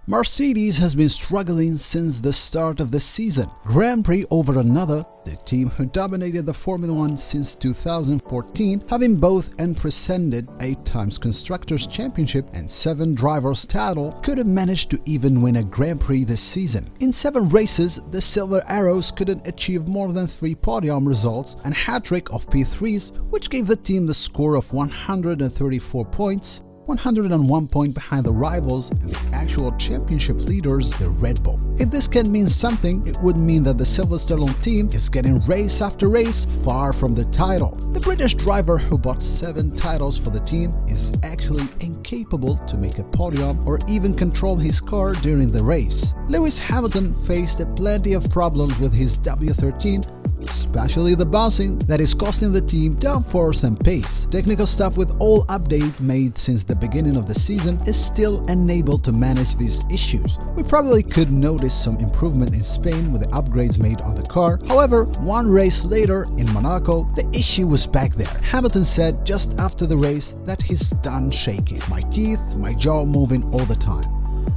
Mercedes has been struggling since the start of the season. Grand Prix over another, the team who dominated the Formula 1 since 2014, having both unprecedented 8 times Constructors Championship and 7 drivers title, couldn't manage to even win a Grand Prix this season. In 7 races, the Silver Arrows couldn't achieve more than 3 podium results and hat-trick of P3s, which gave the team the score of 134 points, 101 points behind the rivals and the actual championship leaders, the Red Bull. If this can mean something, it would mean that the Silverstone team is getting race after race far from the title. The British driver who bought 7 titles for the team is actually incapable to make a podium or even control his car during the race. Lewis Hamilton faced plenty of problems with his W13, especially the bouncing that is costing the team downforce and pace. Technical staff with all updates made since the beginning of the season is still unable to manage these issues. We probably could notice some improvement in Spain with the upgrades made on the car. However, one race later in Monaco, the issue was back there. Hamilton said just after the race that he's done shaking. My teeth, my jaw moving all the time.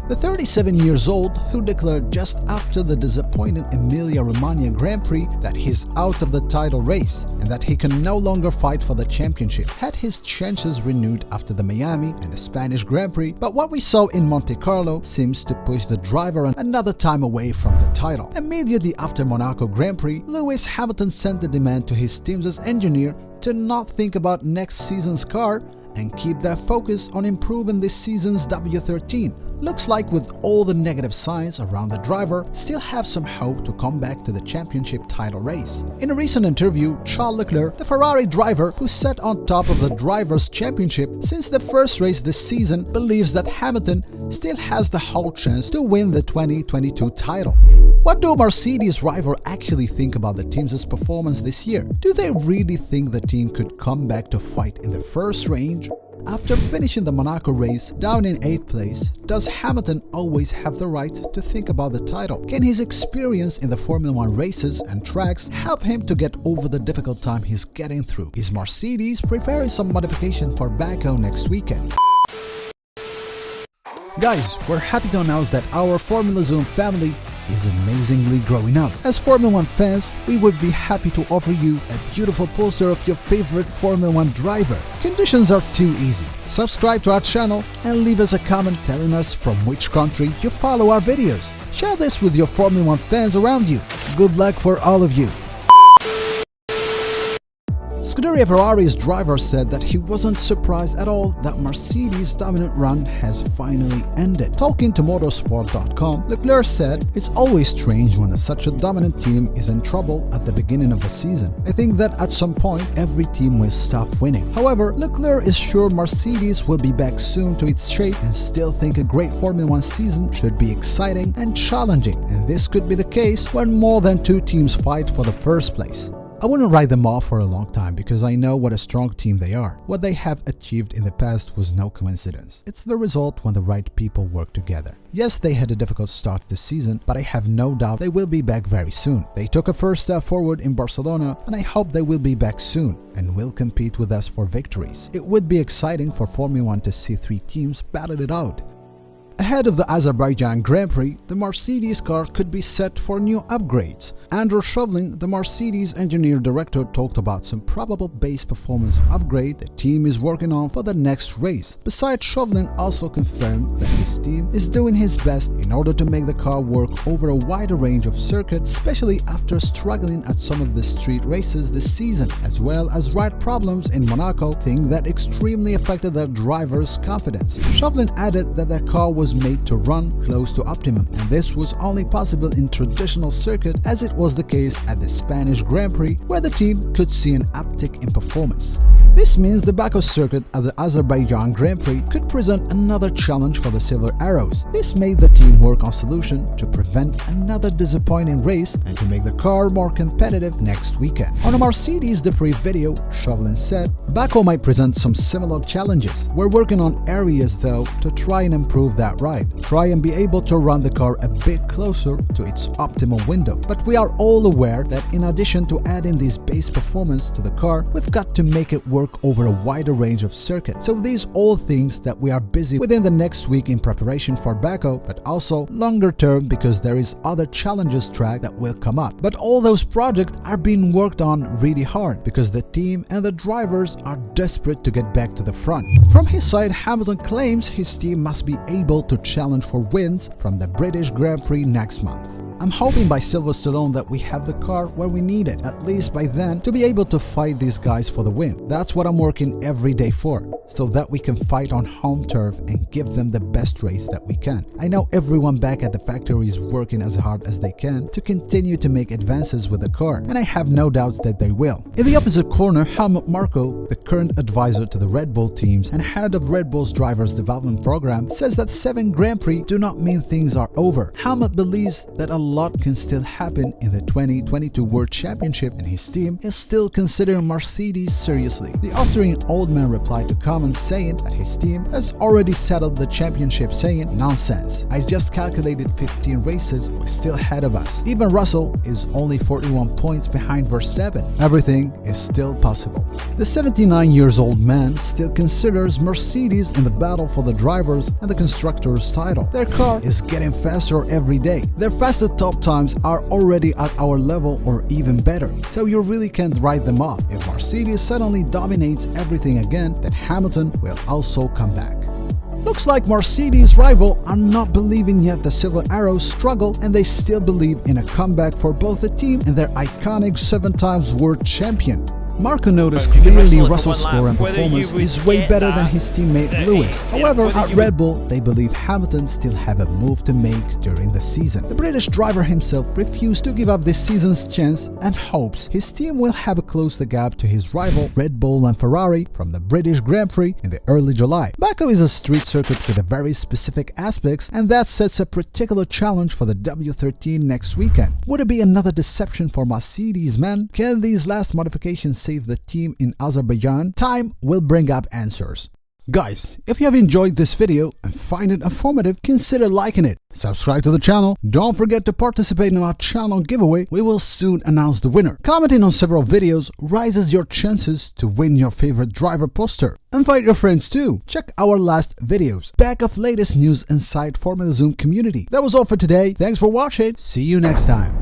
The 37 years old, who declared just after the disappointing Emilia-Romagna Grand Prix that he's out of the title race and that he can no longer fight for the championship, had his chances renewed after the Miami and the Spanish Grand Prix, but what we saw in Monte Carlo seems to push the driver another time away from the title. Immediately after Monaco Grand Prix, Lewis Hamilton sent the demand to his team's engineer to not think about next season's car and keep their focus on improving this season's W13. Looks like with all the negative signs around the driver, still have some hope to come back to the championship title race. In a recent interview, Charles Leclerc, the Ferrari driver who sat on top of the Drivers' Championship since the first race this season, believes that Hamilton still has the whole chance to win the 2022 title. What do Mercedes driver actually think about the team's performance this year? Do they really think the team could come back to fight in the first range? After finishing the Monaco race down in 8th place, does Hamilton always have the right to think about the title? Can his experience in the Formula 1 races and tracks help him to get over the difficult time he's getting through? Is Mercedes preparing some modification for Baku next weekend? Guys, we're happy to announce that our Formula Zone family is amazingly growing up. As Formula 1 fans, we would be happy to offer you a beautiful poster of your favorite Formula 1 driver. Conditions are too easy. Subscribe to our channel and leave us a comment telling us from which country you follow our videos. Share this with your Formula 1 fans around you. Good luck for all of you. Scuderia Ferrari's driver said that he wasn't surprised at all that Mercedes' dominant run has finally ended. Talking to motorsport.com, Leclerc said, "It's always strange when such a dominant team is in trouble at the beginning of a season. I think that at some point every team will stop winning." However, Leclerc is sure Mercedes will be back soon to its shape and still think a great Formula 1 season should be exciting and challenging, and this could be the case when more than 2 teams fight for the first place. I wouldn't write them off for a long time because I know what a strong team they are. What they have achieved in the past was no coincidence. It's the result when the right people work together. Yes, they had a difficult start this season, but I have no doubt they will be back very soon. They took a first step forward in Barcelona, and I hope they will be back soon and will compete with us for victories. It would be exciting for Formula 1 to see 3 teams battle it out. Ahead of the Azerbaijan Grand Prix, the Mercedes car could be set for new upgrades. Andrew Chauvelin, the Mercedes engineer director, talked about some probable base performance upgrade the team is working on for the next race. Besides, Chauvelin also confirmed that his team is doing his best in order to make the car work over a wider range of circuits, especially after struggling at some of the street races this season, as well as ride problems in Monaco, thing that extremely affected their drivers' confidence. Chauvelin added that their car was made to run close to optimum, and this was only possible in traditional circuit, as it was the case at the Spanish Grand Prix, where the team could see an uptick in performance. This means the Baku circuit at the Azerbaijan Grand Prix could present another challenge for the Silver Arrows. This made the team work on solution to prevent another disappointing race and to make the car more competitive next weekend. On a Mercedes Prix video, Chauvelin said, "Baku might present some similar challenges. We're working on areas though to try and improve that ride, try and be able to run the car a bit closer to its optimal window. But we are all aware that in addition to adding this base performance to the car, we've got to make it work work over a wider range of circuits. So these all things that we are busy within the next week in preparation for Baku, but also longer term because there is other challenges track that will come up. But all those projects are being worked on really hard because the team and the drivers are desperate to get back to the front. From his side, Hamilton claims his team must be able to challenge for wins from the British Grand Prix next month. I'm hoping by Silverstone that we have the car where we need it, at least by then, to be able to fight these guys for the win. That's what I'm working every day for, so that we can fight on home turf and give them the best race that we can. I know everyone back at the factory is working as hard as they can to continue to make advances with the car, and I have no doubts that they will. In the opposite corner, Helmut Marko, the current advisor to the Red Bull teams and head of Red Bull's drivers development program, says that 7 Grand Prix do not mean things are over. Helmut believes that a lot can still happen in the 2022 World Championship, and his team is still considering Mercedes seriously. The Austrian old man replied to comments saying that his team has already settled the championship, saying, "Nonsense. I just calculated 15 races, we're still ahead of us. Even Russell is only 41 points behind Verstappen. Everything is still possible." The 79-year-old man still considers Mercedes in the battle for the drivers and the constructors title. Their car is getting faster every day. Their fastest top times are already at our level or even better, so you really can't write them off. If Mercedes suddenly dominates everything again, then Hamilton will also come back. Looks like Mercedes' rival are not believing yet the Silver Arrows struggle, and they still believe in a comeback for both the team and their iconic 7-time world champion. Marko noticed clearly Russell's score and performance is way better than his teammate Lewis. However, at Red Bull, they believe Hamilton still have a move to make during the season. The British driver himself refused to give up this season's chance and hopes his team will have closed the gap to his rival Red Bull and Ferrari from the British Grand Prix in the early July. Baku is a street circuit with a very specific aspects, and that sets a particular challenge for the W13 next weekend. Would it be another deception for Mercedes, man? Can these last modifications save the team in Azerbaijan? Time will bring up answers. Guys, if you have enjoyed this video and find it informative, consider liking it. Subscribe to the channel. Don't forget to participate in our channel giveaway. We will soon announce the winner. Commenting on several videos raises your chances to win your favorite driver poster. Invite your friends too. Check our last videos. Back of latest news inside Formula Zoom community. That was all for today. Thanks for watching. See you next time.